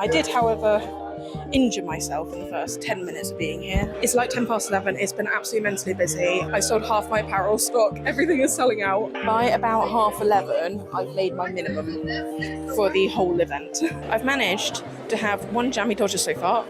I did, however, injure myself in the first 10 minutes of being here. It's like 11:10. It's been absolutely mentally busy. I sold half my apparel stock. Everything is selling out. By about 11:30, I've made my minimum for the whole event. I've managed to have one jammy dodger so far.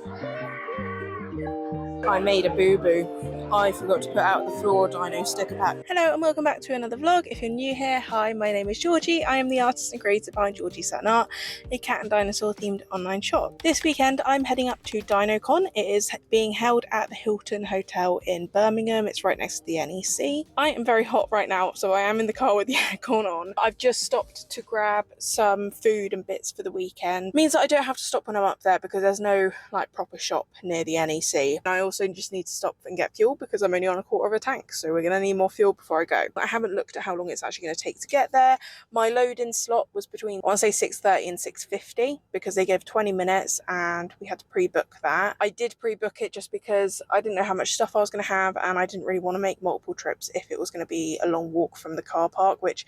I made a boo-boo. I forgot to put out the floor dino sticker pack. Hello and welcome back to another vlog. If you're new here, hi, my name is Georgie. I am the artist and creator behind Georgie Satin Art, a cat and dinosaur themed online shop. This weekend I'm heading up to DinoCon. It is being held at the Hilton Hotel in Birmingham. It's right next to the NEC. I am very hot right now, so I am in the car with the aircon on. I've just stopped to grab some food and bits for the weekend. It means that I don't have to stop when I'm up there because there's no like proper shop near the NEC. I also just need to stop and get fuel because I'm only on a quarter of a tank, so we're going to need more fuel before I go. I haven't looked at how long it's actually going to take to get there. My load-in slot was between, I want to say 6:30 and 6:50 because they gave 20 minutes and we had to pre-book that. I did pre-book it just because I didn't know how much stuff I was going to have and I didn't really want to make multiple trips if it was going to be a long walk from the car park, which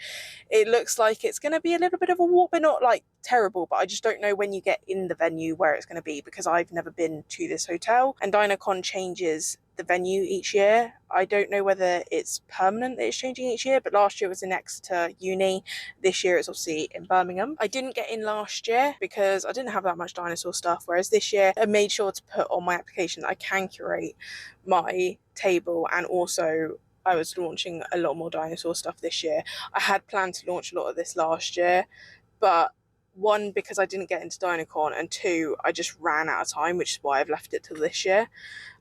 it looks like it's going to be a little bit of a walk, but not like terrible. But I just don't know when you get in the venue where it's going to be because I've never been to this hotel, and DinoCon changes the venue each year. I don't know whether it's permanent that it's changing each year, but last year was in Exeter Uni. This year it's obviously in Birmingham. I didn't get in last year because I didn't have that much dinosaur stuff, whereas this year I made sure to put on my application that I can curate my table, and also I was launching a lot more dinosaur stuff this year. I had planned to launch a lot of this last year, but one, because I didn't get into DinoCon, and two, I just ran out of time, which is why I've left it till this year.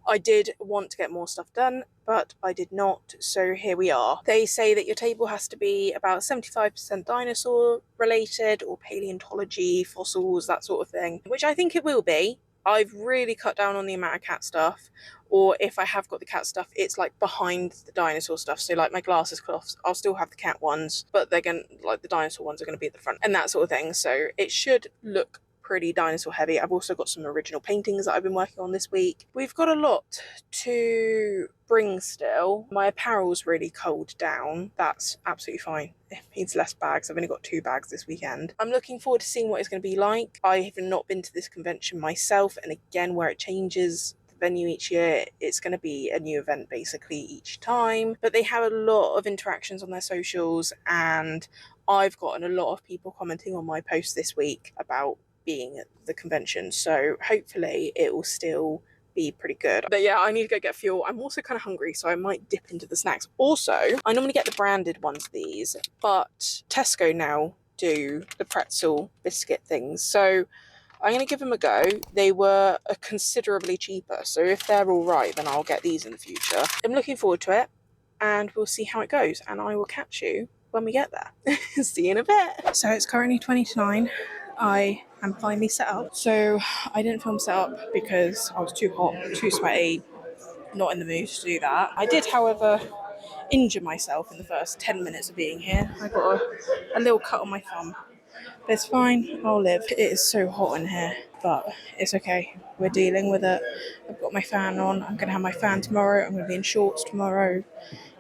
I did want to get more stuff done, but I did not, so here we are. They say that your table has to be about 75% dinosaur related or paleontology, fossils, that sort of thing, which I think it will be. I've really cut down on the amount of cat stuff, or if I have got the cat stuff, it's like behind the dinosaur stuff. So like my glasses cloths, I'll still have the cat ones, but they're going to, like the dinosaur ones are going to be at the front and that sort of thing. So it should look pretty dinosaur heavy. I've also got some original paintings that I've been working on this week. We've got a lot to bring still. My apparel's really culled down. That's absolutely fine. It means less bags. I've only got 2 bags this weekend. I'm looking forward to seeing what it's going to be like. I have not been to this convention myself, and again, where it changes venue each year, it's going to be a new event basically each time, but they have a lot of interactions on their socials, and I've gotten a lot of people commenting on my post this week about being at the convention, so hopefully it will still be pretty good. But yeah, I need to go get fuel. I'm also kind of hungry, so I might dip into the snacks. Also, I normally get the branded ones of these, but Tesco now do the pretzel biscuit things, so I'm going to give them a go. They were considerably cheaper, so if they're all right, then I'll get these in the future. I'm looking forward to it, and we'll see how it goes, and I will catch you when we get there. See you in a bit. So it's currently 20 to 9. I am finally set up. So I didn't film set up because I was too hot, too sweaty, not in the mood to do that. I did, however, injure myself in the first 10 minutes of being here. I got a little cut on my thumb. But it's fine, I'll live. It is so hot in here, but it's okay. We're dealing with it. I've got my fan on. I'm going to have my fan tomorrow. I'm going to be in shorts tomorrow.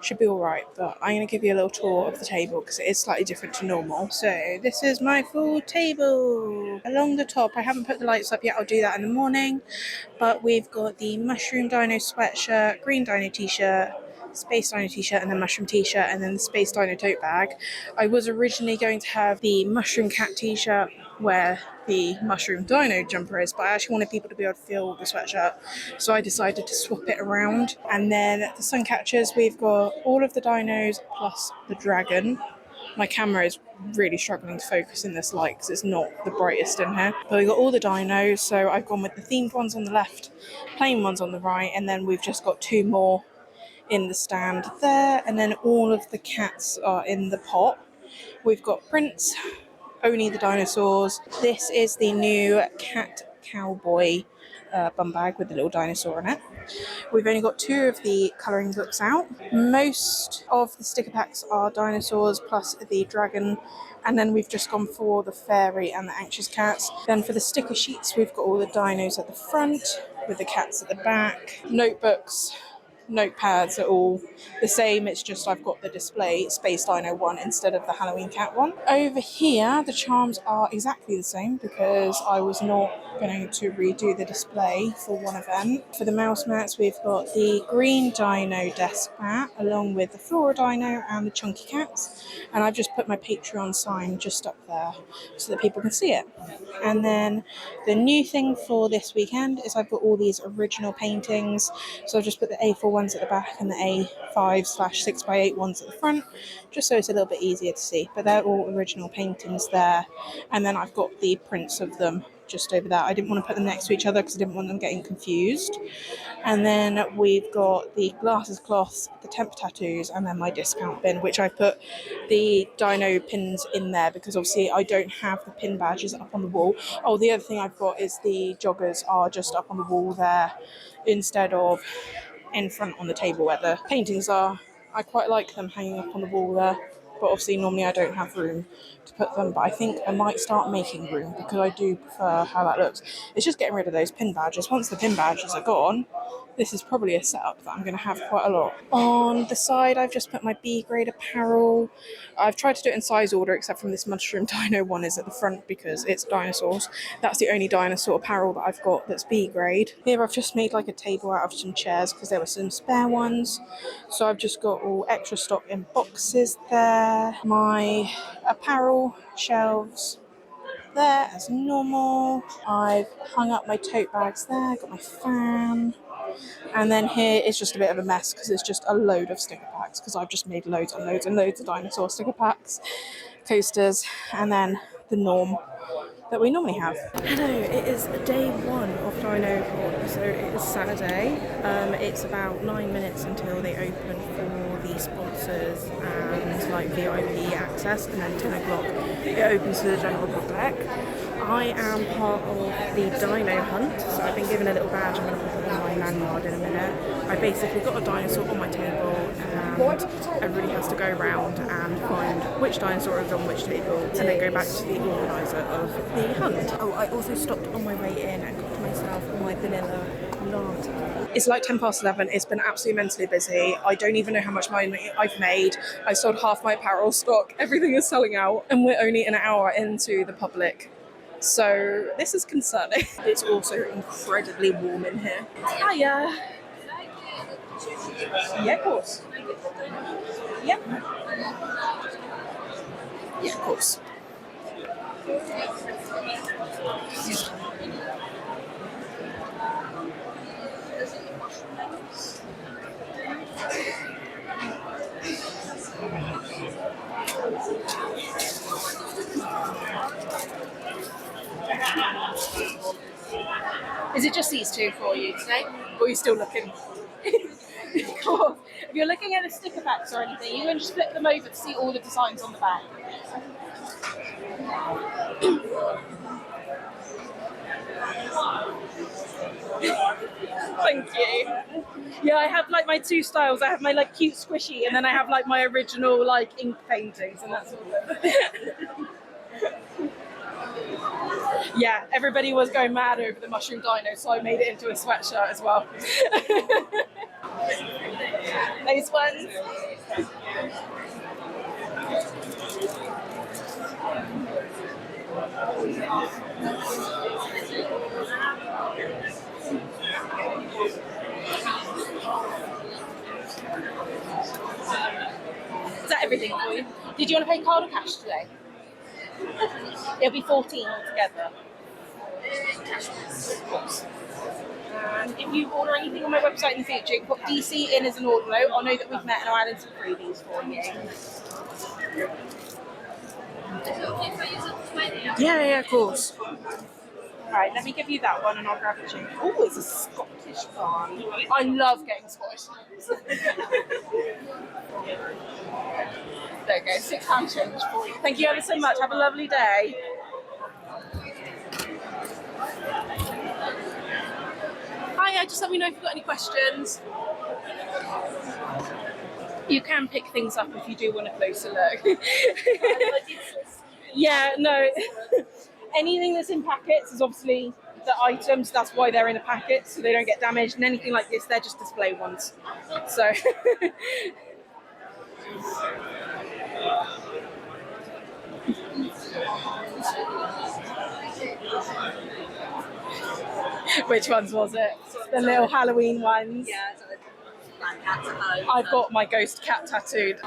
Should be all right, but I'm going to give you a little tour of the table because it is slightly different to normal. So this is my full table. Along the top, I haven't put the lights up yet. I'll do that in the morning. But we've got the Mushroom Dino sweatshirt, Green Dino t-shirt, Space Dino t-shirt, and then Mushroom t-shirt, and then the Space Dino tote bag. I was originally going to have the Mushroom cat t-shirt where the Mushroom Dino jumper is, but I actually wanted people to be able to feel the sweatshirt, so I decided to swap it around. And then the sun catchers, we've got all of the dinos plus the dragon. My camera is really struggling to focus in this light because it's not the brightest in here. But we've got all the dinos, so I've gone with the themed ones on the left, plain ones on the right, and then we've just got 2 more in the stand there, and then all of the cats are in the pot. We've got prints, only the dinosaurs. This is the new cat cowboy bum bag with the little dinosaur in it. We've only got 2 of the colouring books out. Most of the sticker packs are dinosaurs plus the dragon, and then we've just gone for the fairy and the anxious cats. Then for the sticker sheets, we've got all the dinos at the front with the cats at the back. Notebooks, notepads are all the same. It's just I've got the display Space Dino one instead of the Halloween Cat one. Over here, the charms are exactly the same because I was not going to redo the display for one event. For the mouse mats, we've got the green Dino desk mat along with the Flora Dino and the Chunky Cats. And I've just put my Patreon sign just up there so that people can see it. And then the new thing for this weekend is I've got all these original paintings. So I've just put the A4 ones at the back and the A5/6x8 ones at the front, just so it's a little bit easier to see. But they're all original paintings there. And then I've got the prints of them just over there. I didn't want to put them next to each other because I didn't want them getting confused. And then we've got the glasses cloths, the temp tattoos, and then my discount bin, which I put the dino pins in there because obviously I don't have the pin badges up on the wall. Oh, the other thing I've got is the joggers are just up on the wall there instead of in front on the table where the paintings are. I quite like them hanging up on the wall there, but obviously normally I don't have room to put them, but I think I might start making room because I do prefer how that looks. It's just getting rid of those pin badges. Once the pin badges are gone, this is probably a setup that I'm going to have quite a lot. On the side, I've just put my B grade apparel. I've tried to do it in size order, except from this mushroom dino one is at the front because it's dinosaurs. That's the only dinosaur apparel that I've got that's B grade. Here I've just made like a table out of some chairs because there were some spare ones. So I've just got all extra stock in boxes there. My apparel shelves there as normal. I've hung up my tote bags there, got my fan. And then here is just a bit of a mess because it's just a load of sticker packs because I've just made loads and loads and loads of dinosaur sticker packs, coasters, and then the norm that we normally have. Hello, it is day one of DinoCon, so it is Saturday. It's about 9 minutes until they open for the sponsors and like VIP access, and then 10 o'clock it opens to the general public. I am part of the Dino Hunt, so I've been given a little badge. I'm going to put it on my lanyard in a minute. I basically got a dinosaur on my table and everybody has to go around and find which dinosaur is on which table and then go back to the organiser of the hunt. Oh, I also stopped on my way in and got myself my vanilla latte. It's like 11:10. It's been absolutely mentally busy. I don't even know how much money I've made. I sold half my apparel stock. Everything is selling out and we're only an hour into the public. So this is concerning. It's also incredibly warm in here. Hiya. Yeah, of course. Yep. Yeah, of course. Is it just these two for you today? Or are you still looking? Cool. If you're looking at the sticker packs or anything, you can just flip them over to see all the designs on the back. Thank you. Yeah, I have like my two styles. I have my like cute squishy, and then I have like my original like ink paintings, and that's all. Yeah, everybody was going mad over the mushroom dino, so I made it into a sweatshirt as well. Those ones. Is that everything for you? Did you want to pay card or cash today? It'll be 14 altogether. And if you order anything on my website in the future, you can put DC in as an order note. I'll know that we've met and I'll add in some freebies for you. Yeah, of course. Right, let me give you that one and I'll grab a drink. Oh, it's a Scottish one. I love getting Scottish ones. There you go, £6 change for you. Thank you ever so much. Have a lovely day. Hi, just let me know if you've got any questions. You can pick things up if you do want a closer look. Yeah, no. Anything that's in packets is obviously the items. That's why they're in a packet, so they don't get damaged. And anything like this, they're just display ones. So. Which ones was it? The little Halloween ones? Yeah, so like cats at home. I've got my ghost cat tattooed.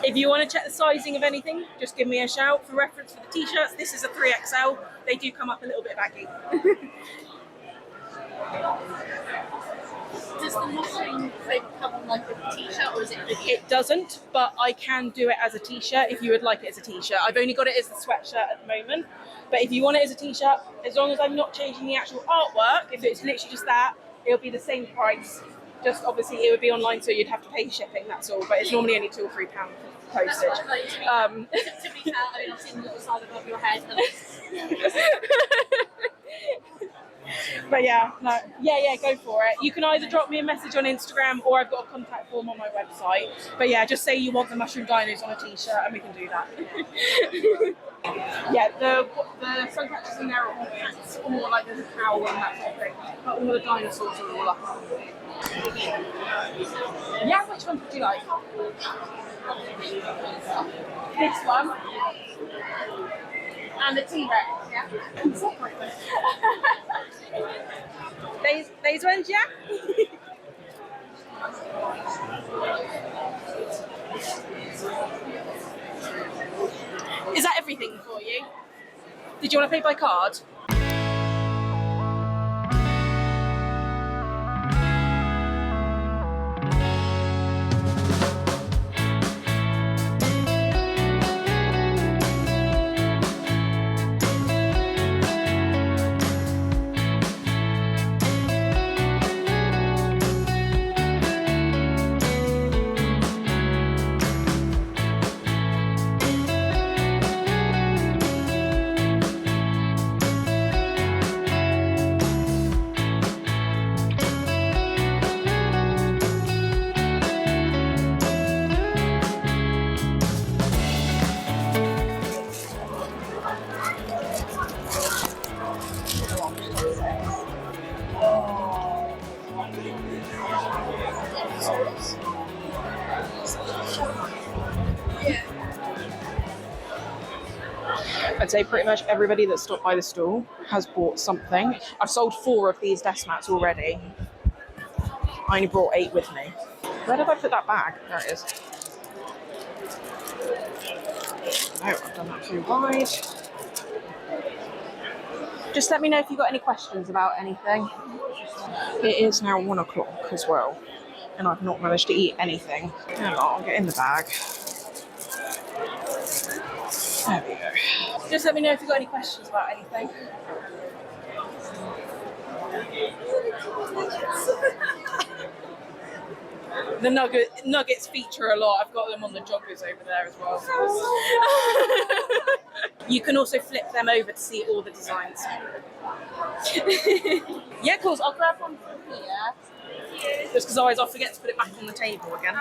If you want to check the sizing of anything, just give me a shout. For reference for the t-shirts, this is a 3XL. They do come up a little bit baggy. Does the mushroom thing come on like a t-shirt, or is it? It doesn't, but I can do it as a t-shirt if you would like it as a t-shirt. I've only got it as a sweatshirt at the moment, but if you want it as a t-shirt, as long as I'm not changing the actual artwork, if it's literally just that, it'll be the same price. Just obviously it would be online, so you'd have to pay shipping, that's all, but it's normally only £2 or £3 postage. To be fair, I mean, I've seen the other side above your head. But yeah, no, yeah, go for it. You can either drop me a message on Instagram, or I've got a contact form on my website. But yeah, just say you want the mushroom dinos on a t-shirt and we can do that. Yeah, the sun catchers in there are all cats, or like there's a cow and that sort of thing. But all the dinosaurs are all up. Yeah, which one would you like? This one. And the T-Rex, yeah. These ones, yeah. Is that everything for you? Did you want to pay by card? I'd say pretty much everybody that stopped by the stall has bought something. I've sold 4 of these desk mats already. I only brought 8 with me. Where did I put that bag? There it is. Oh, I've done that too wide. Just let me know if you've got any questions about anything. It is now 1 o'clock as well, and I've not managed to eat anything. Hang on, I'll get in the bag. There we go. Just let me know if you've got any questions about anything. The nuggets feature a lot. I've got them on the joggers over there as well. You can also flip them over to see all the designs. Yeah, of course. I'll grab one from here. Just because otherwise I'll forget to put it back on the table again.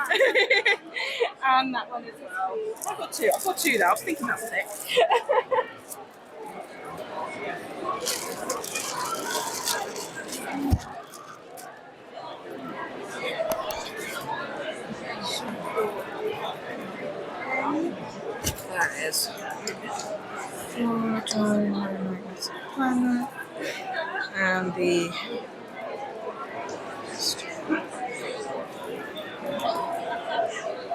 And that one as well. I've got 2. I've got 2 there. I was thinking that's 6. There it is. And the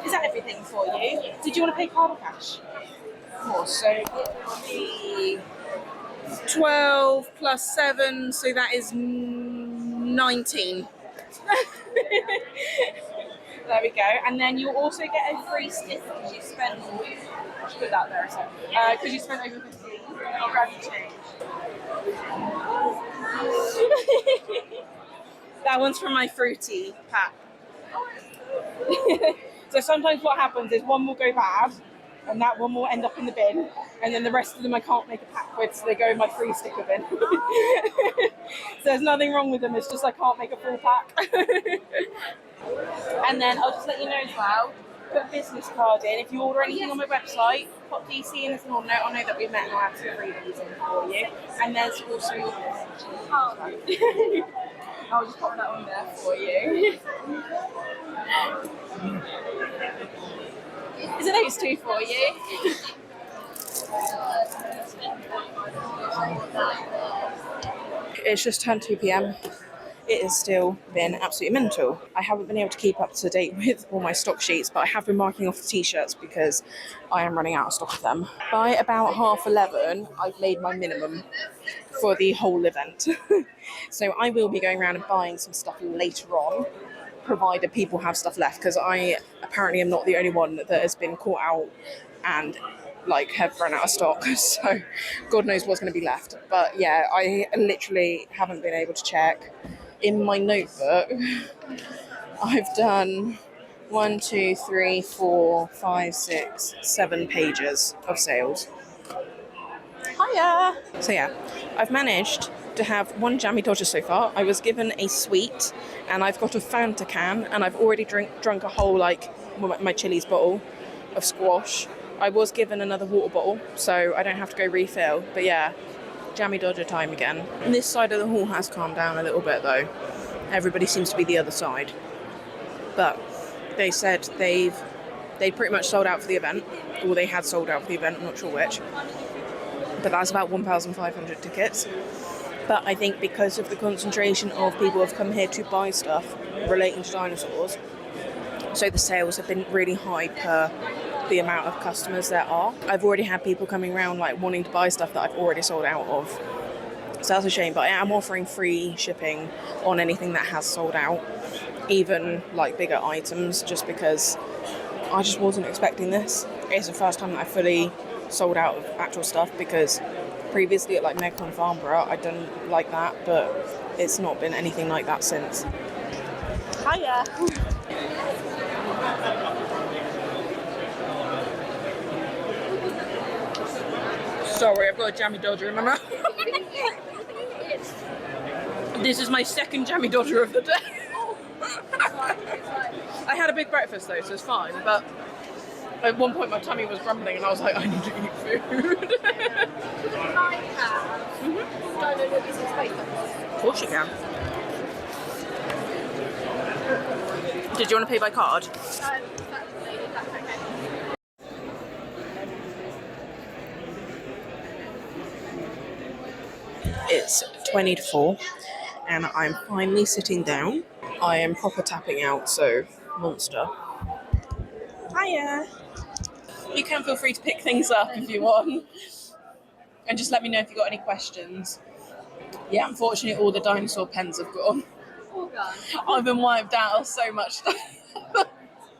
is that everything for you? Did you want to pay card or cash? Of course. So it will be 12 plus 7, so that is 19. There we go. And then you'll also get a free sticker because you spent. I'll put that there a second. Because you spent over 15. I'll grab your change. That one's from my fruity pack. So sometimes what happens is one will go bad, and that one will end up in the bin, and then the rest of them I can't make a pack with, so they go in my free sticker bin. So there's nothing wrong with them, it's just I can't make a full pack. And then I'll just let you know as well, put a business card in. If you order anything on my website, pop DC in as an order note. I know that we've met and I'll have some freebies in for you. And there's also your I'll just pop that on there for you. Is it those two for you? It's just turned 2 p.m. It has still been absolutely mental. I haven't been able to keep up to date with all my stock sheets, but I have been marking off the t-shirts because I am running out of stock of them. By about 11:30, I've made my minimum for the whole event. So I will be going around and buying some stuff later on, provided people have stuff left, because I apparently am not the only one that has been caught out and have run out of stock, so God knows what's going to be left. But yeah, I literally haven't been able to check. In my notebook, I've done 1, 2, 3, 4, 5, 6, 7 pages of sales. Hiya! So yeah, I've managed to have one jammy dodger so far. I was given a sweet, and I've got a Fanta can, and I've already drunk a whole my Chili's bottle of squash. I was given another water bottle, so I don't have to go refill. But yeah, jammy dodger time again. And this side of the hall has calmed down a little bit though. Everybody seems to be the other side. But they said they pretty much sold out for the event, or they had sold out for the event, I'm not sure which. But that's about 1,500 tickets. But I think because of the concentration of people who have come here to buy stuff relating to dinosaurs, so the sales have been really high per the amount of customers there are. I've already had people coming around wanting to buy stuff that I've already sold out of. So that's a shame, but I am offering free shipping on anything that has sold out, even bigger items, just because I just wasn't expecting this. It's the first time that I fully sold out of actual stuff, because previously at DinoCon Farnborough I'd done that, but it's not been anything like that since. Hiya! Sorry, I've got a jammy dodger in my mouth. This is my second jammy dodger of the day. I had a big breakfast though, so it's fine, but at one point my tummy was grumbling and I was like, I need to eat food. Of course you can. Did you want to pay by card? It's 20 to 4 and I'm finally sitting down. I am proper tapping out, so monster. Hiya! You can feel free to pick things up if you want. And just let me know if you've got any questions. Yeah, unfortunately all the dinosaur pens have gone. All gone. I've been wiped out of so much stuff.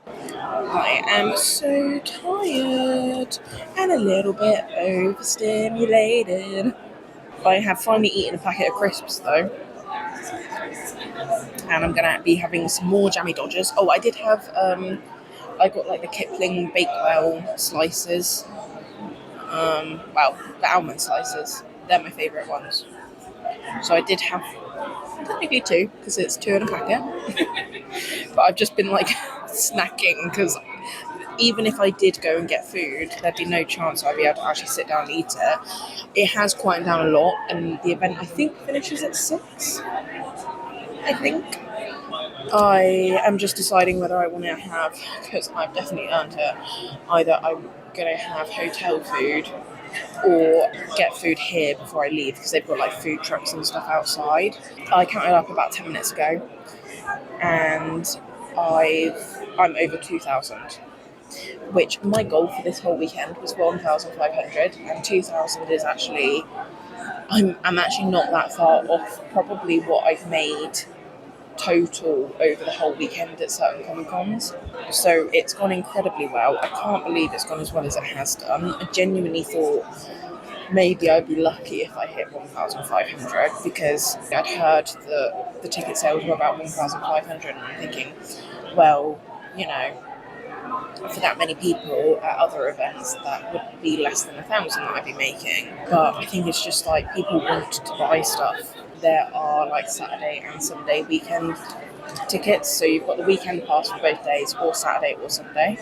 I am so tired and a little bit overstimulated. I have finally eaten a packet of crisps though. And I'm going to be having some more jammy dodgers. Oh, I did have, I got the Kipling Bakewell slices. The almond slices. They're my favourite ones. So I did have technically 2, because it's 2 in a packet. But I've just been snacking, because even if I did go and get food, there'd be no chance I'd be able to actually sit down and eat it. It has quieted down a lot, and the event I think finishes at 6. I think. I am just deciding whether I want to have, because I've definitely earned it, either I'm going to have hotel food or get food here before I leave, because they've got food trucks and stuff outside. I counted up about 10 minutes ago and I'm over 2,000, which my goal for this whole weekend was 1,500, and 2,000 is actually, I'm actually not that far off probably what I've made total over the whole weekend at certain Comic-Cons. So it's gone incredibly well. I can't believe it's gone as well as it has done. I genuinely thought maybe I'd be lucky if I hit 1,500, because I'd heard that the ticket sales were about 1,500, and I'm thinking, well, for that many people at other events, that would be less than 1,000 that I'd be making. But I think it's just people want to buy stuff there are like Saturday and Sunday weekend tickets, so you've got the weekend pass for both days, or Saturday or Sunday.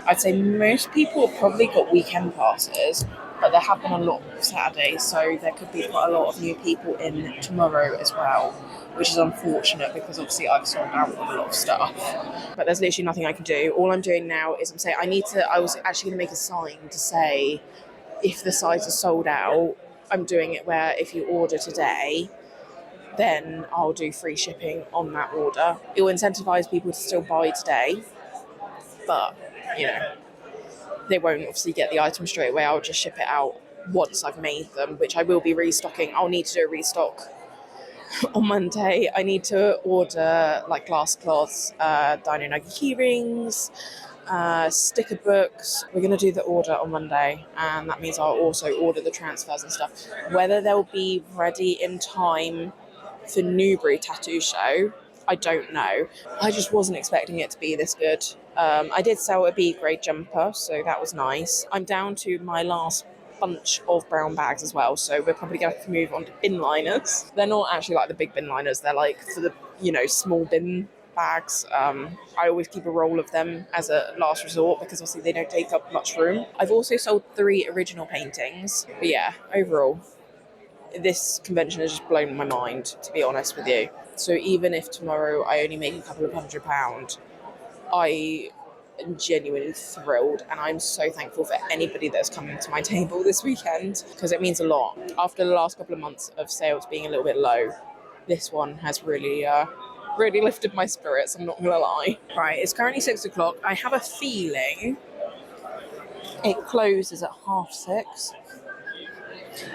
I'd say most people have probably got weekend passes, but there have been a lot of Saturdays, so there could be quite a lot of new people in tomorrow as well, which is unfortunate because obviously I've sold out of a lot of stuff. But there's literally nothing I can do. All I'm doing now is I'm saying I was actually going to make a sign to say if the sites are sold out, I'm doing it where if you order today, then I'll do free shipping on that order. It will incentivize people to still buy today, but you know, they won't obviously get the item straight away. I'll just ship it out once I've made them, which I will be restocking. I'll need to do a restock on Monday. I need to order like glass cloths, Dino Nugget key rings, sticker books. We're going to do the order on Monday, and that means I'll also order the transfers and stuff. Whether they'll be ready in time for Newbury Tattoo Show, I don't know. I just wasn't expecting it to be this good. I did sell a B grade jumper, so that was nice. I'm down to my last bunch of brown bags as well, so we're probably going to have to move on to bin liners. They're not actually like the big bin liners, they're like for the, small bin bags. I always keep a roll of them as a last resort because obviously they don't take up much room. I've also sold 3 original paintings, but yeah, overall, this convention has just blown my mind, to be honest with you. So even if tomorrow I only make a couple of £100, I am genuinely thrilled, and I'm so thankful for anybody that's coming to my table this weekend because it means a lot. After the last couple of months of sales being a little bit low, this one has really lifted my spirits, I'm not gonna lie. Right, it's currently 6 o'clock. I have a feeling it closes at 6:30.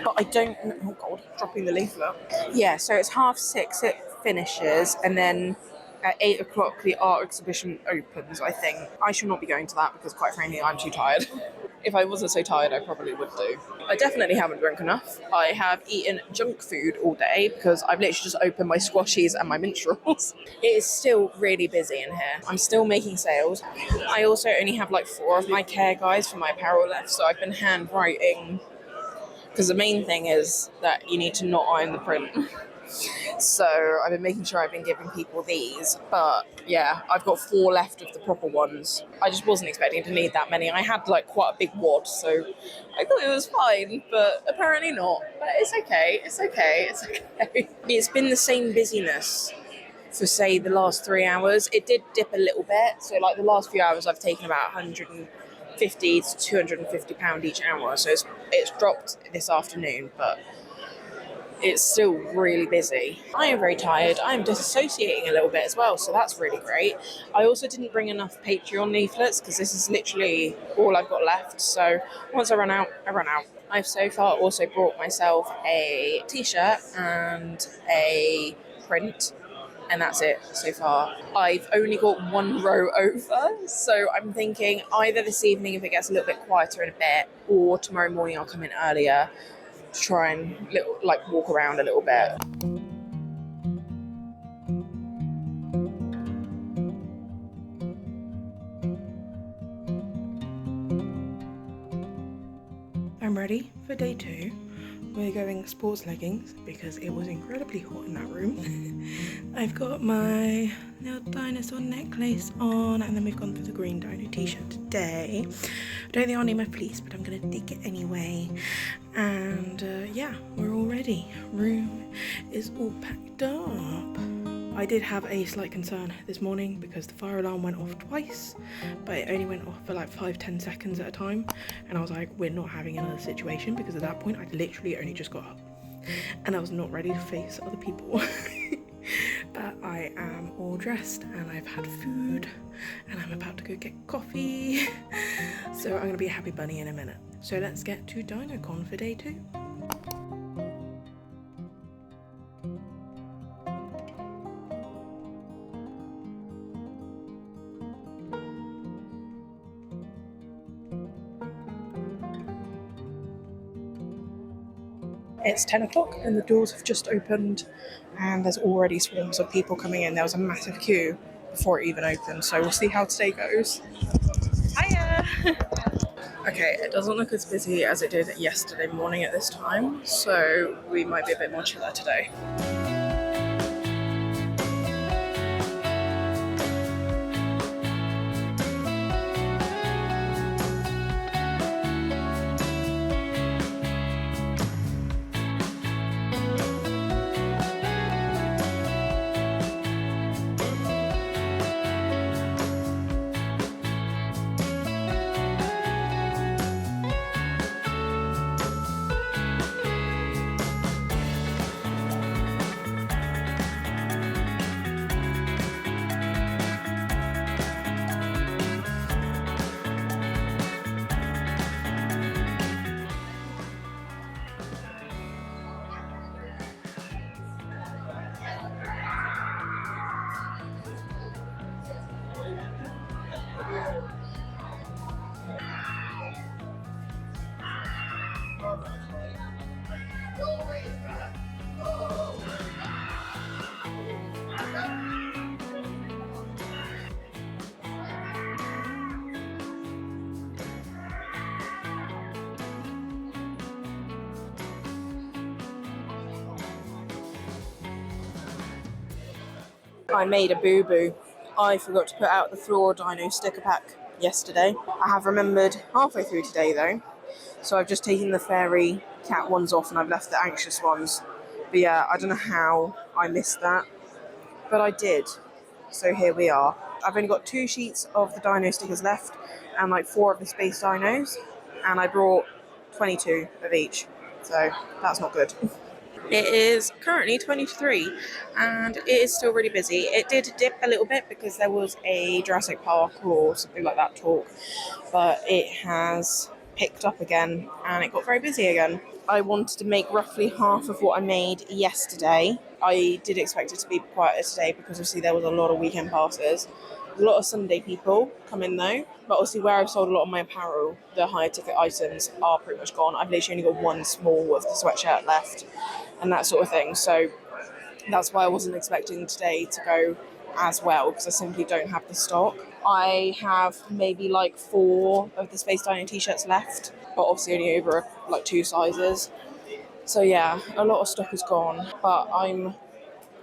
But I don't know. Oh God, dropping the leaflet. Yeah, so it's 6:30 it finishes, and then at 8 o'clock the art exhibition opens, I think. I shall not be going to that because quite frankly I'm too tired. If I wasn't so tired, I probably would do. I definitely haven't drunk enough. I have eaten junk food all day because I've literally just opened my squashies and my minstrels. It is still really busy in here. I'm still making sales. I also only have like 4 of my care guides for my apparel left, so I've been handwriting because the main thing is that you need to not iron the print. So I've been making sure I've been giving people these, but yeah, I've got 4 left of the proper ones. I just wasn't expecting to need that many. I had like quite a big wad, so I thought it was fine, but apparently not. But it's okay. It's been the same busyness for say the last 3 hours. It did dip a little bit, so like the last few hours I've taken about 150 to 250 pound each hour, so it's dropped this afternoon, but it's still really busy. I am very tired. I am disassociating a little bit as well, so that's really great. I also didn't bring enough Patreon leaflets because this is literally all I've got left, so once I run out, I run out. I've so far also brought myself a t-shirt and a print, and that's it so far. I've only got 1 row over, so I'm thinking either this evening if it gets a little bit quieter in a bit, or tomorrow morning I'll come in earlier to try and walk around a little bit. I'm ready for day 2. We're going sports leggings because it was incredibly hot in that room. I've got my little dinosaur necklace on, and then we've gone for the green dino t-shirt today. I don't think I'll need my fleece, but I'm gonna take it anyway. And yeah, we're all ready. Room is all packed up. I did have a slight concern this morning because the fire alarm went off twice, but it only went off for like 5-10 seconds at a time, and I was like, we're not having another situation, because at that point I'd literally only just got up and I was not ready to face other people. But I am all dressed and I've had food and I'm about to go get coffee, so I'm gonna be a happy bunny in a minute. So let's get to DinoCon for day 2. It's 10 o'clock and the doors have just opened and there's already swarms of people coming in. There was a massive queue before it even opened, so we'll see how today goes. Hiya! Okay, it doesn't look as busy as it did yesterday morning at this time, so we might be a bit more chiller today. I made a boo-boo. I forgot to put out the floor dino sticker pack yesterday. I have remembered halfway through today though. So I've just taken the fairy cat ones off and I've left the anxious ones. But yeah, I don't know how I missed that, but I did. So here we are. I've only got 2 sheets of the dino stickers left and like 4 of the space dinos, and I brought 22 of each. So that's not good. It is currently 20 to 3 and it is still really busy. It did dip a little bit because there was a Jurassic Park or something like that talk, but it has picked up again and it got very busy again. I wanted to make roughly half of what I made yesterday. I did expect it to be quieter today because obviously there was a lot of weekend passes. A lot of Sunday people come in though, but obviously where I've sold a lot of my apparel, the higher ticket items are pretty much gone. I've literally only got 1 small of the sweatshirt left and that sort of thing. So that's why I wasn't expecting today to go as well, because I simply don't have the stock. I have maybe like 4 of the Space Dino t-shirts left, but obviously only over like 2 sizes. So yeah, a lot of stock is gone, but I'm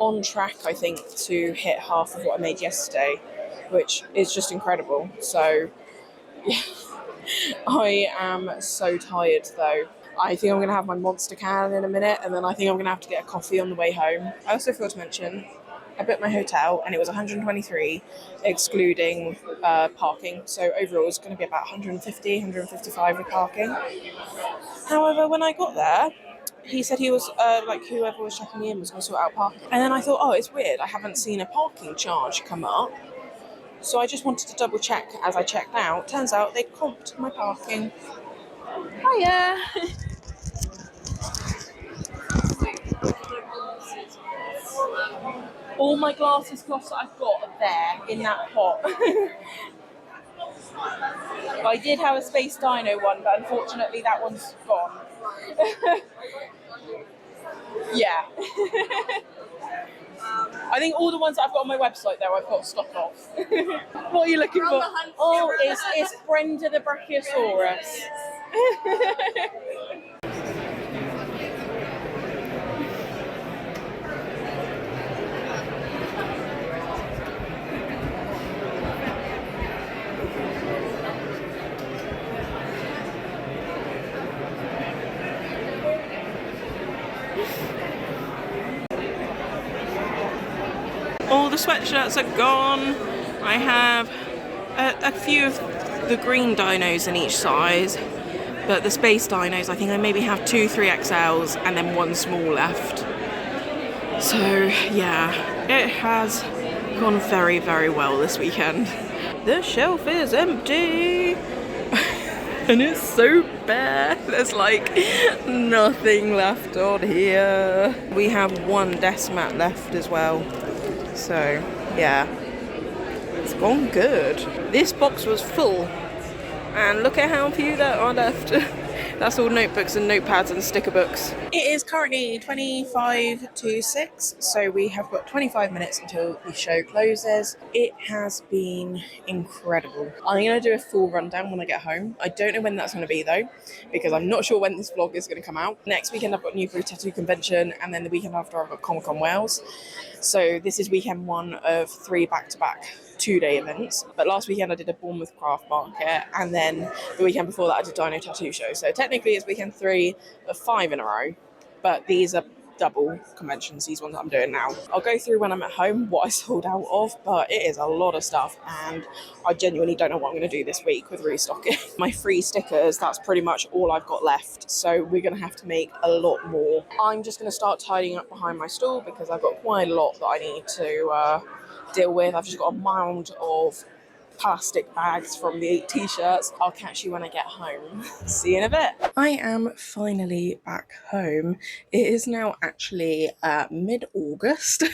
on track, I think, to hit half of what I made yesterday, which is just incredible. So yeah, I am so tired though. I think I'm going to have my Monster can in a minute, and then I think I'm going to have to get a coffee on the way home. I also forgot to mention, I booked my hotel and it was 123 excluding parking, so overall it's going to be about 150, 155 with parking. However, when I got there, he said he was, like, whoever was checking me in was going to sort out parking. And then I thought, oh, it's weird, I haven't seen a parking charge come up. So I just wanted to double check as I checked out. Turns out they'd comped my parking. Hiya! All my glasses cloths that I've got are there in that pot. I did have a Space Dino one, but unfortunately that one's gone. Yeah. I think all the ones that I've got on my website though, I've got stock of. What are you looking for? Oh, it's Brenda the Brachiosaurus. All the sweatshirts are gone. I have a few of the green dinos in each size, but the space dinos, I think I maybe have 2 3XLs and then 1 small left. So yeah, it has gone very, very well this weekend. The shelf is empty and it's so bare. There's like nothing left on here. We have 1 desk mat left as well. So yeah, it's gone good. This box was full and look at how few there are left. That's all notebooks and notepads and sticker books. It is currently 25 to 6, so we have got 25 minutes until the show closes. It has been incredible. I'm going to do a full rundown when I get home. I don't know when that's going to be though, because I'm not sure when this vlog is going to come out. Next weekend I've got Newbury Tattoo Convention, and then the weekend after I've got Comic-Con Wales. So this is weekend 1 of 3 back-to-back 2-day events. But last weekend I did a Bournemouth craft market, and then the weekend before that I did Dino Tattoo Show. So technically it's weekend 3 of 5 in a row, but these are double conventions, these ones that I'm doing now. I'll go through when I'm at home what I sold out of, but it is a lot of stuff and I genuinely don't know what I'm going to do this week with restocking. My free stickers, that's pretty much all I've got left, so we're going to have to make a lot more. I'm just going to start tidying up behind my stall because I've got quite a lot that I need to deal with. I've just got a mound of plastic bags from the 8 t-shirts. I'll catch you when I get home. See you in a bit. I am finally back home. It is now actually mid-August.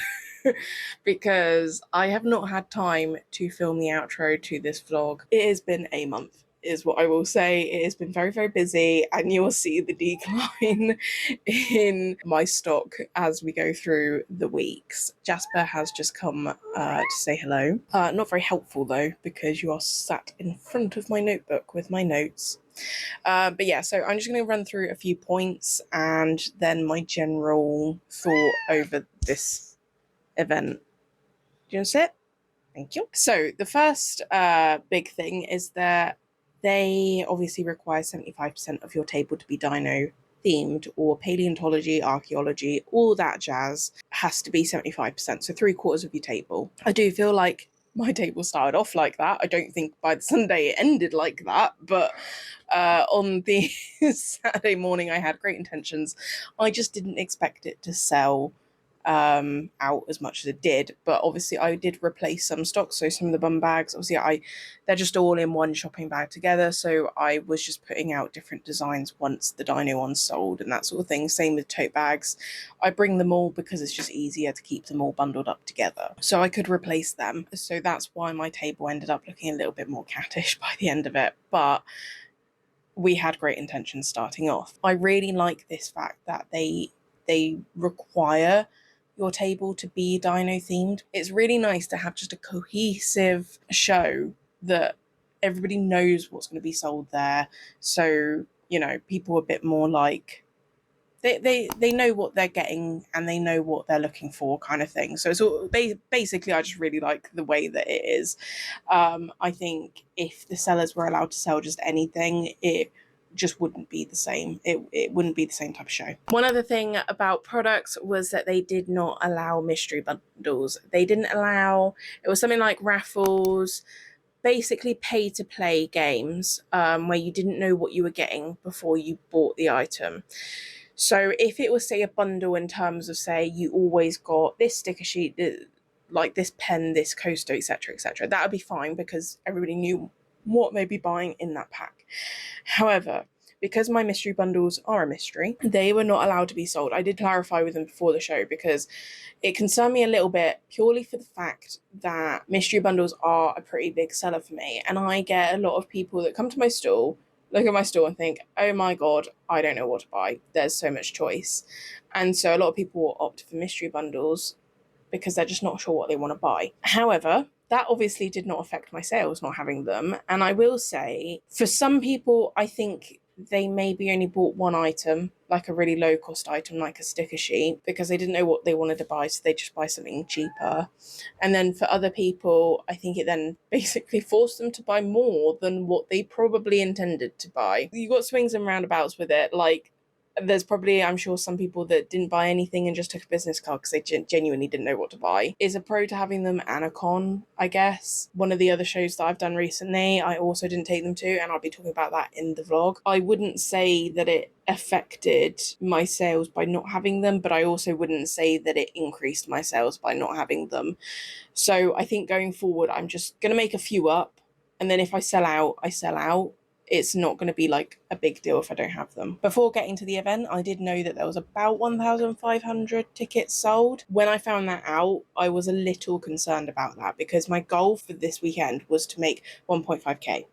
because I have not had time to film the outro to this vlog. It has been a month, is what I will say. It has been very, very busy, and you will see the decline in my stock as we go through the weeks. Jasper has just come to say hello. Not very helpful though, because you are sat in front of my notebook with my notes. But yeah, so I'm just going to run through a few points and then my general thought over this event. Do you want to sit? Thank you. So the first big thing is that they obviously require 75% of your table to be dino themed, or paleontology, archaeology, all that jazz has to be 75%. So 3/4 of your table. I do feel like my table started off like that. I don't think by the Sunday it ended like that, but on the Saturday morning I had great intentions. I just didn't expect it to sell out as much as it did, but obviously I did replace some stock. So some of the bum bags, obviously they're just all in one shopping bag together, so I was just putting out different designs once the dino ones sold and that sort of thing. Same with tote bags. I bring them all because it's just easier to keep them all bundled up together, so I could replace them. So that's why my table ended up looking a little bit more cattish by the end of it, but we had great intentions starting off. I really like this fact that they require your table to be dino themed. It's really nice to have just a cohesive show that everybody knows what's going to be sold there. So, you know, people are a bit more like, they know what they're getting and they know what they're looking for, kind of thing. So it's all basically, I just really like the way that it is. I think if the sellers were allowed to sell just anything, it just wouldn't be the same. It wouldn't be the same type of show. One other thing about products was that they did not allow mystery bundles. They didn't allow, it was something like raffles, basically pay to play games, where you didn't know what you were getting before you bought the item. So if it was, say, a bundle in terms of, say, you always got this sticker sheet, like this pen, this coaster, etc., that would be fine because everybody knew what they'd be buying in that pack. However, because my mystery bundles are a mystery, they were not allowed to be sold. I did clarify with them before the show because it concerned me a little bit, purely for the fact that mystery bundles are a pretty big seller for me, and I get a lot of people that come to my stall, look at my store and think, oh my god, I don't know what to buy, there's so much choice. And so a lot of people will opt for mystery bundles because they're just not sure what they want to buy. However, that obviously did not affect my sales not having them. And I will say, for some people, I think they maybe only bought one item, like a really low cost item, like a sticker sheet, because they didn't know what they wanted to buy, so they just buy something cheaper. And then for other people, I think it then basically forced them to buy more than what they probably intended to buy. You got swings and roundabouts with it. Like, there's probably, I'm sure, some people that didn't buy anything and just took a business card because they genuinely didn't know what to buy. Is a pro to having them and a con, I guess. One of the other shows that I've done recently, I also didn't take them to, and I'll be talking about that in the vlog. I wouldn't say that it affected my sales by not having them, but I also wouldn't say that it increased my sales by not having them. So I think going forward, I'm just going to make a few up, and then if I sell out, I sell out. It's not going to be like a big deal if I don't have them. Before getting to the event, I did know that there was about 1,500 tickets sold. When I found that out, I was a little concerned about that because my goal for this weekend was to make 1.5k.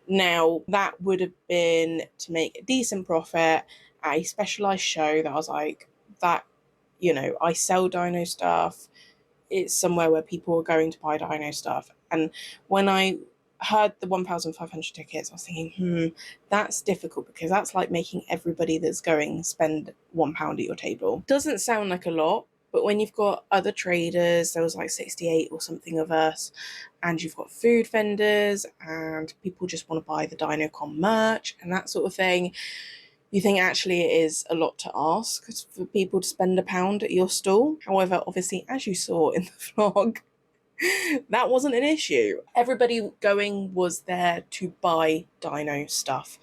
Now, that would have been to make a decent profit at a specialised show that I was like, that, you know, I sell dino stuff. It's somewhere where people are going to buy dino stuff. And when I heard the 1,500 tickets, I was thinking, that's difficult because that's like making everybody that's going spend £1 at your table. Doesn't sound like a lot, but when you've got other traders, there was like 68 or something of us, and you've got food vendors and people just want to buy the DinoCon merch and that sort of thing, you think actually it is a lot to ask for people to spend £1 at your stall. However, obviously, as you saw in the vlog, that wasn't an issue. Everybody going was there to buy dino stuff.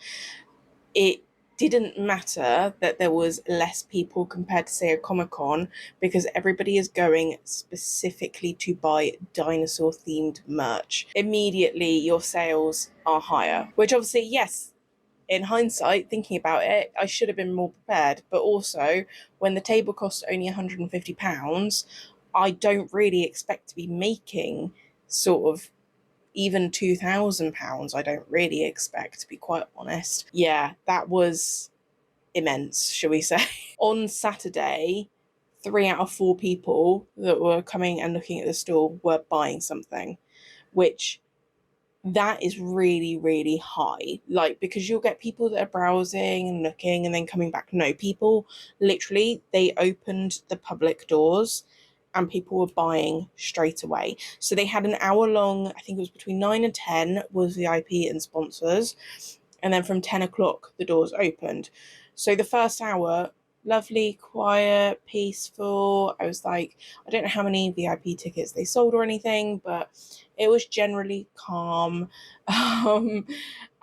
It didn't matter that there was less people compared to, say, a Comic-Con, because everybody is going specifically to buy dinosaur themed merch. Immediately your sales are higher, which obviously, yes, in hindsight, thinking about it, I should have been more prepared. But also, when the table cost only £150, I don't really expect to be making sort of even £2,000. I don't really expect, to be quite honest. Yeah, that was immense, shall we say. On Saturday, 3 out of 4 people that were coming and looking at the store were buying something, which that is really, really high. Like, because you'll get people that are browsing and looking and then coming back. No, people literally, they opened the public doors and people were buying straight away. So they had an hour long, I think it was between 9 and 10 was VIP and sponsors. And then from 10 o'clock, the doors opened. So the first hour, lovely, quiet, peaceful. I was like, I don't know how many VIP tickets they sold or anything, but it was generally calm.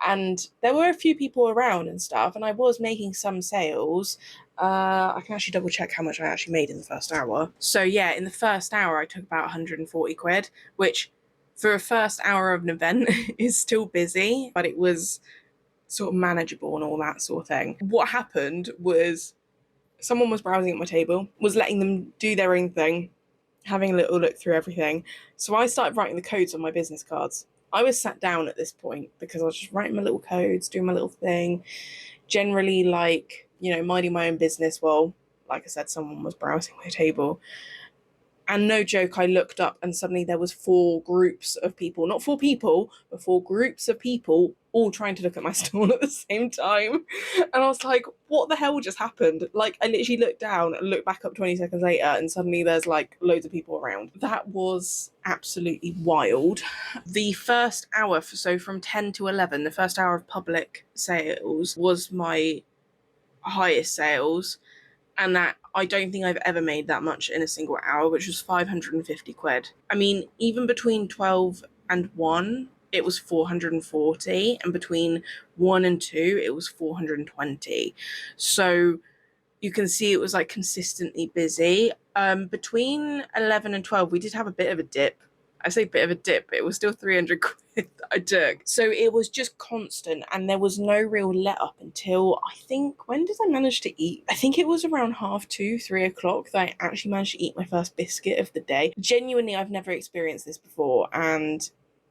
And there were a few people around and stuff, and I was making some sales. I can actually double check how much I actually made in the first hour. So yeah, in the first hour, I took about 140 quid, which for a first hour of an event is still busy, but it was sort of manageable and all that sort of thing. What happened was someone was browsing at my table, was letting them do their own thing, having a little look through everything. So I started writing the codes on my business cards. I was sat down at this point because I was just writing my little codes, doing my little thing, generally like, minding my own business while, like I said, someone was browsing my table. And no joke, I looked up and suddenly there was 4 groups of people, not 4 people, but 4 groups of people all trying to look at my stall at the same time. And I was like, what the hell just happened? Like, I literally looked down and looked back up 20 seconds later and suddenly there's like loads of people around. That was absolutely wild. The first hour, so from 10 to 11, the first hour of public sales was my highest sales. And that I don't think I've ever made that much in a single hour, which was 550 quid. I mean, even between 12 and 1, it was 440, and between 1 and 2, it was 420. So you can see it was like consistently busy. Between 11 and 12, we did have a bit of a dip. I say bit of a dip, but it was still 300 quid that I took. So it was just constant and there was no real let up until, I think, when did I manage to eat? I think it was around 2:30, 3 o'clock that I actually managed to eat my first biscuit of the day. Genuinely, I've never experienced this before and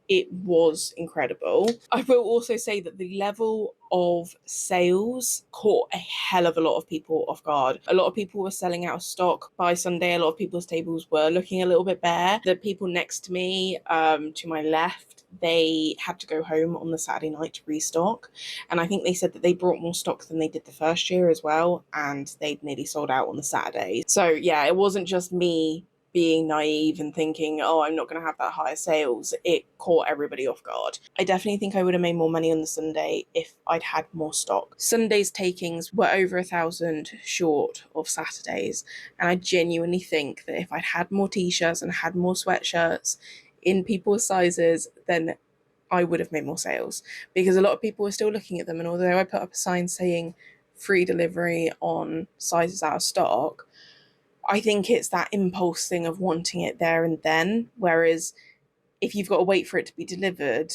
it was incredible. I will also say that the level of sales caught a hell of a lot of people off guard. A lot of people were selling out of stock by Sunday. A lot of people's tables were looking a little bit bare. The people next to me, to my left, they had to go home on the Saturday night to restock. And I think they said that they brought more stock than they did the first year as well. And they'd nearly sold out on the Saturday. So yeah, it wasn't just me being naive and thinking, oh, I'm not going to have that higher sales. It caught everybody off guard. I definitely think I would have made more money on the Sunday if I'd had more stock. Sunday's takings were over 1,000 short of Saturday's, and I genuinely think that if I'd had more t-shirts and had more sweatshirts in people's sizes, then I would have made more sales, because a lot of people were still looking at them, and although I put up a sign saying free delivery on sizes out of stock, I think it's that impulse thing of wanting it there and then, whereas if you've got to wait for it to be delivered,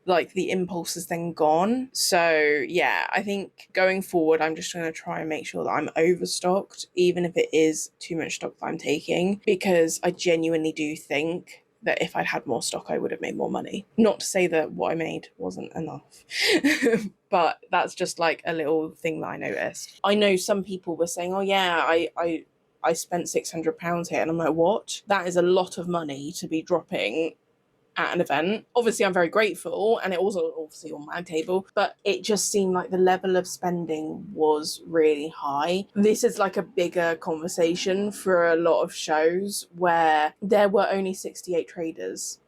like the impulse is then gone. So yeah, I think going forward, I'm just going to try and make sure that I'm overstocked, even if it is too much stock that I'm taking, because I genuinely do think that if I'd had more stock, I would have made more money. Not to say that what I made wasn't enough, but that's just like a little thing that I noticed. I know some people were saying, oh yeah, I spent £600 here. And I'm like, what? That is a lot of money to be dropping at an event. Obviously, I'm very grateful, and it was obviously on my table, but it just seemed like the level of spending was really high. This is like a bigger conversation for a lot of shows where there were only 68 traders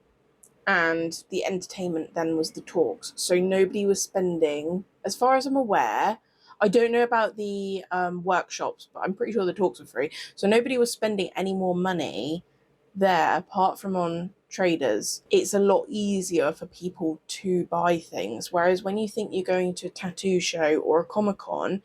and the entertainment then was the talks. So nobody was spending, as far as I'm aware, I don't know about the workshops, but I'm pretty sure the talks were free. So nobody was spending any more money there apart from on traders. It's a lot easier for people to buy things. Whereas when you think you're going to a tattoo show or a Comic-Con,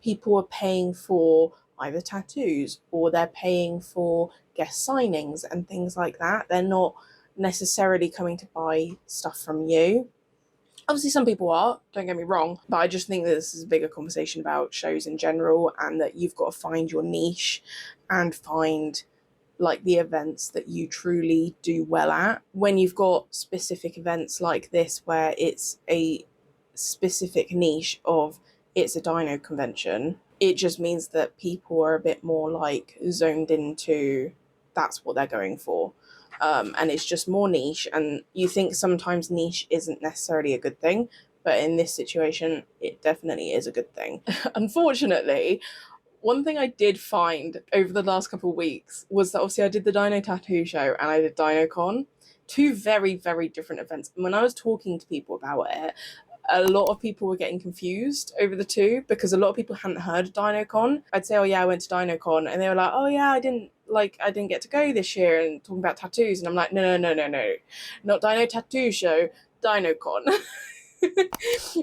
people are paying for either tattoos or they're paying for guest signings and things like that. They're not necessarily coming to buy stuff from you. Obviously, some people are, don't get me wrong, but I just think that this is a bigger conversation about shows in general, and that you've got to find your niche and find like the events that you truly do well at. When you've got specific events like this where it's a specific niche of it's a dino convention, it just means that people are a bit more like zoned into that's what they're going for. And it's just more niche, and you think sometimes niche isn't necessarily a good thing, but in this situation it definitely is a good thing. Unfortunately, one thing I did find over the last couple of weeks was that obviously I did the Dino Tattoo Show and I did DinoCon, two very, very different events. And when I was talking to people about it, a lot of people were getting confused over the two because a lot of people hadn't heard of DinoCon. I'd say, oh yeah, I went to DinoCon, and they were like, oh yeah, I didn't get to go this year, and talking about tattoos, and I'm like, no, not Dino Tattoo Show, DinoCon.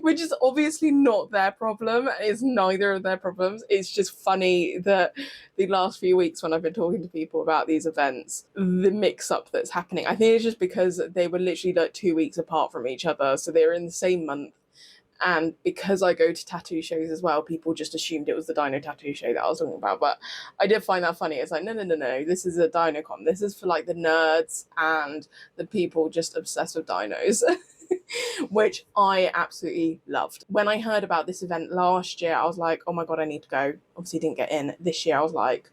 Which is obviously not their problem. It's neither of their problems. It's just funny that the last few weeks when I've been talking to people about these events, the mix-up that's happening, I think it's just because they were literally like 2 weeks apart from each other, so they were in the same month. And because I go to tattoo shows as well, people just assumed it was the Dino Tattoo Show that I was talking about. But I did find that funny. It's like, no, this is a DinoCon. This is for like the nerds and the people just obsessed with dinos. Which I absolutely loved. When I heard about this event last year, I was like, oh my god, I need to go. Obviously didn't get in. This year I was like,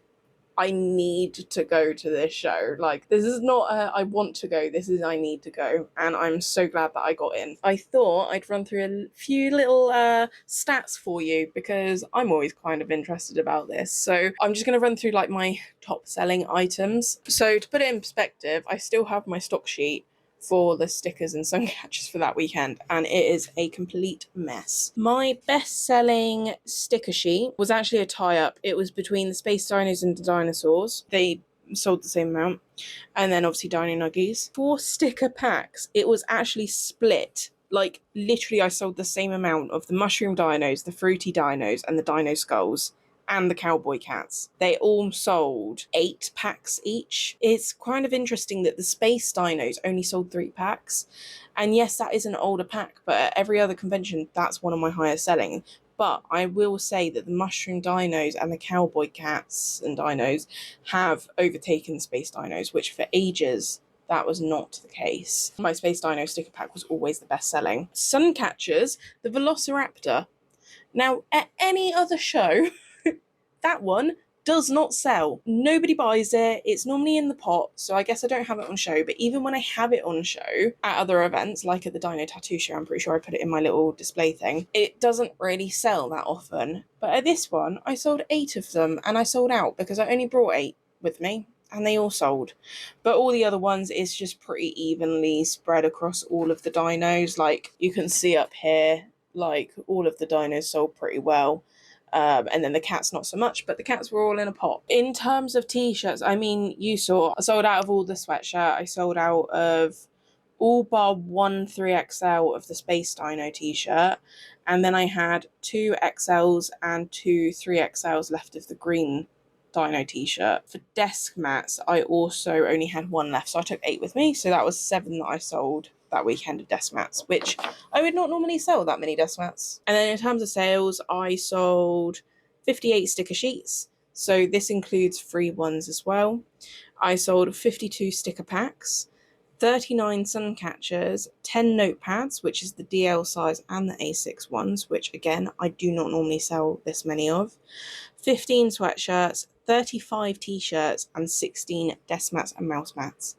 I need to go to this show. Like, this is not I want to go, this is I need to go. And I'm so glad that I got in. I thought I'd run through a few little stats for you because I'm always kind of interested about this. So I'm just going to run through like my top selling items. So to put it in perspective, I still have my stock sheet for the stickers and sun catchers for that weekend, and it is a complete mess. My best-selling sticker sheet was actually a tie-up. It was between the Space Dinos and the Dinosaurs. They sold the same amount. And then obviously Dino Nuggies. For sticker packs, it was actually split. Like, literally I sold the same amount of the Mushroom Dinos, the Fruity Dinos, and the Dino Skulls, and the Cowboy Cats. They all sold 8 packs each. It's kind of interesting that the Space Dinos only sold 3 packs. And yes, that is an older pack, but at every other convention, that's one of my highest selling. But I will say that the Mushroom Dinos and the Cowboy Cats and Dinos have overtaken the Space Dinos, which for ages, that was not the case. My Space Dino sticker pack was always the best selling. Suncatchers, the Velociraptor. Now, at any other show, that one does not sell. Nobody buys it. It's normally in the pot, so I guess I don't have it on show. But even when I have it on show at other events, like at the Dino Tattoo Show, I'm pretty sure I put it in my little display thing, it doesn't really sell that often. But at this one, I sold 8 of them, and I sold out because I only brought 8 with me, and they all sold. But all the other ones is just pretty evenly spread across all of the dinos. Like, you can see up here, like, all of the dinos sold pretty well. And then the cats not so much, but the cats were all in a pot. In terms of t-shirts, I mean, you saw I sold out of all the sweatshirt. I sold out of all bar 1 3XL of the Space Dino t-shirt, and then I had 2 XLs and 2 3XLs left of the green Dino t-shirt. For desk mats, I also only had 1 left, so I took 8 with me, so that was 7 that I sold that weekend of desk mats, which I would not normally sell that many desk mats. And then in terms of sales, I sold 58 sticker sheets, so this includes free ones as well. I sold 52 sticker packs, 39 sun catchers, 10 notepads, which is the DL size and the A6 ones, which again, I do not normally sell this many of, 15 sweatshirts, 35 t-shirts, and 16 desk mats and mouse mats,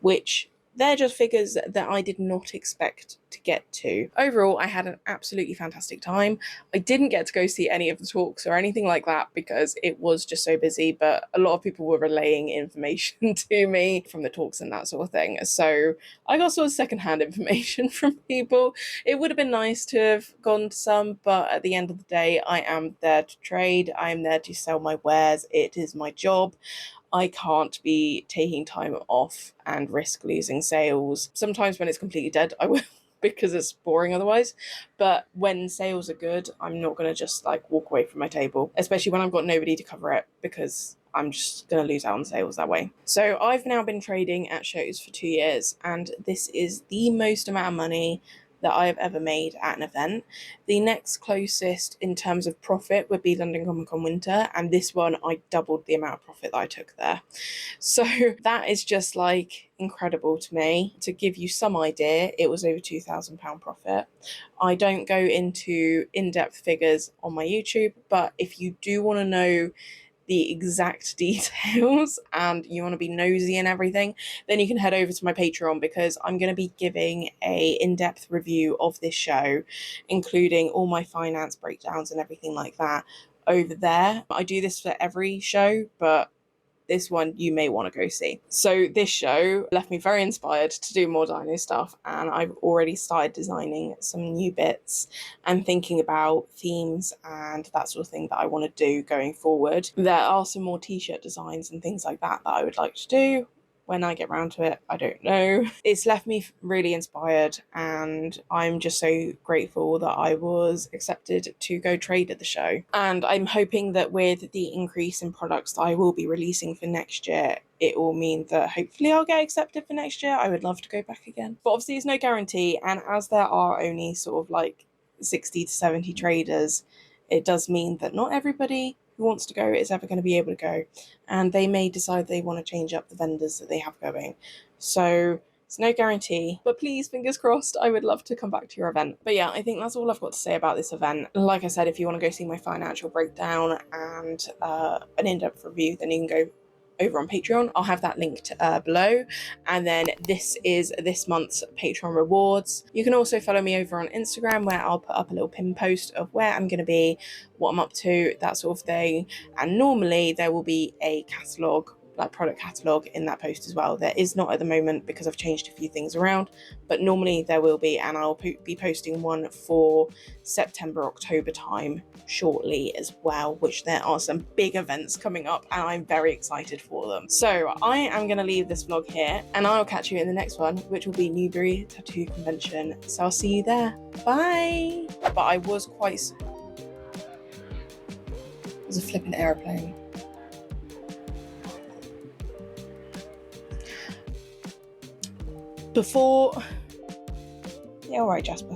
which they're just figures that I did not expect to get to. Overall, I had an absolutely fantastic time. I didn't get to go see any of the talks or anything like that because it was just so busy, but a lot of people were relaying information to me from the talks and that sort of thing. So I got sort of secondhand information from people. It would have been nice to have gone to some, but at the end of the day, I am there to trade. I am there to sell my wares. It is my job. I can't be taking time off and risk losing sales. Sometimes when it's completely dead, I will because it's boring otherwise. But when sales are good, I'm not going to just like walk away from my table, especially when I've got nobody to cover it because I'm just going to lose out on sales that way. So I've now been trading at shows for 2 years, and this is the most amount of money that I have ever made at an event. The next closest in terms of profit would be London Comic Con Winter, and this one I doubled the amount of profit that I took there. So that is just like incredible to me. To give you some idea, it was over £2,000 profit. I don't go into in-depth figures on my YouTube, but if you do want to know the exact details and you want to be nosy and everything, then you can head over to my Patreon, because I'm going to be giving a in-depth review of this show, including all my finance breakdowns and everything like that over there. I do this for every show, but this one you may want to go see. So this show left me very inspired to do more dino stuff, and I've already started designing some new bits and thinking about themes and that sort of thing that I want to do going forward. There are some more t-shirt designs and things like that that I would like to do. When I get round to it, I don't know. It's left me really inspired, and I'm just so grateful that I was accepted to go trade at the show. And I'm hoping that with the increase in products that I will be releasing for next year, it will mean that hopefully I'll get accepted for next year. I would love to go back again. But obviously it's no guarantee, and as there are only sort of like 60 to 70 traders, it does mean that not everybody who wants to go is ever going to be able to go, and they may decide they want to change up the vendors that they have going. So it's no guarantee, but please, fingers crossed, I would love to come back to your event. But yeah, I think that's all I've got to say about this event. Like I said, if you want to go see my financial breakdown and an in-depth review, then you can go over on Patreon. I'll have that linked below. And then this is this month's Patreon rewards. You can also follow me over on Instagram, where I'll put up a little pin post of where I'm going to be, what I'm up to, that sort of thing. And normally there will be a catalogue, like product catalogue, in that post as well. There is not at the moment because I've changed a few things around, but normally there will be, and I'll be posting one for September, October time shortly as well, which there are some big events coming up and I'm very excited for them. So I am going to leave this vlog here, and I'll catch you in the next one, which will be Newbury Tattoo Convention. So I'll see you there. Bye. But I was quite... It was a flipping aeroplane. Before... Yeah, alright, Jasper.